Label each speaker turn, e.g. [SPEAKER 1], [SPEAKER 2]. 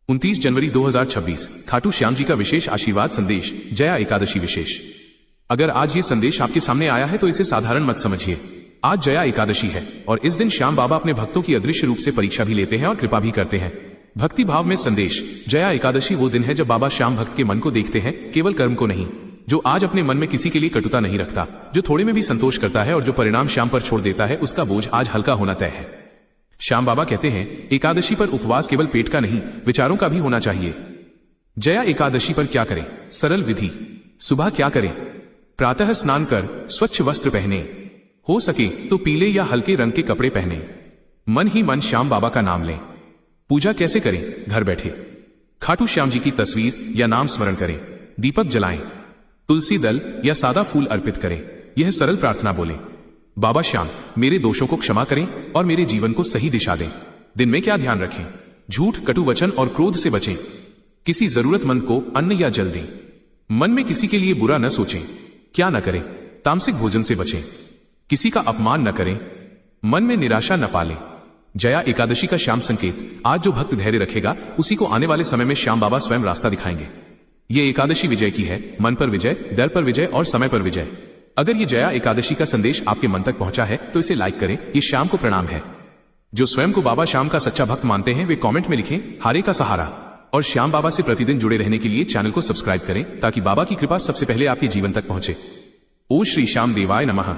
[SPEAKER 1] 29 जनवरी 2026 खाटू श्याम जी का विशेष आशीर्वाद संदेश, जया एकादशी विशेष। अगर आज ये संदेश आपके सामने आया है तो इसे साधारण मत समझिए। आज जया एकादशी है और इस दिन श्याम बाबा अपने भक्तों की अदृश्य रूप से परीक्षा भी लेते हैं और कृपा भी करते हैं। भक्ति भाव में संदेश, जया एकादशी वो दिन है जब बाबा श्याम भक्त के मन को देखते हैं, केवल कर्म को नहीं। जो आज अपने मन में किसी के लिए कटुता नहीं रखता, जो थोड़े में भी संतोष करता है और जो परिणाम श्याम पर छोड़ देता है, उसका बोझ आज हल्का होना तय है। श्याम बाबा कहते हैं, एकादशी पर उपवास केवल पेट का नहीं, विचारों का भी होना चाहिए। जया एकादशी पर क्या करें? सरल विधि। सुबह क्या करें? प्रातः स्नान कर स्वच्छ वस्त्र पहने, हो सके तो पीले या हल्के रंग के कपड़े पहने। मन ही मन श्याम बाबा का नाम लें। पूजा कैसे करें? घर बैठे खाटू श्याम जी की तस्वीर या नाम स्मरण करें, दीपक जलाएं, तुलसी दल या सादा फूल अर्पित करें। यह सरल प्रार्थना बोलें, बाबा श्याम मेरे दोषों को क्षमा करें और मेरे जीवन को सही दिशा दें। दिन में क्या ध्यान रखें? झूठ, कटु वचन और क्रोध से बचें। किसी जरूरतमंद को अन्न या जल दें। मन में किसी के लिए बुरा न सोचें। क्या न करें? तामसिक भोजन से बचें। किसी का अपमान न करें। मन में निराशा न पालें। जया एकादशी का श्याम संकेत, आज जो भक्त धैर्य रखेगा उसी को आने वाले समय में श्याम बाबा स्वयं रास्ता दिखाएंगे। ये एकादशी विजय की है, मन पर विजय, डर पर विजय और समय पर विजय। अगर ये जया एकादशी का संदेश आपके मन तक पहुंचा है तो इसे लाइक करें। ये श्याम को प्रणाम है। जो स्वयं को बाबा श्याम का सच्चा भक्त मानते हैं वे कमेंट में लिखें, हारे का सहारा। और श्याम बाबा से प्रतिदिन जुड़े रहने के लिए चैनल को सब्सक्राइब करें ताकि बाबा की कृपा सबसे पहले आपके जीवन तक पहुंचे। ओम श्री श्याम देवाय नमः।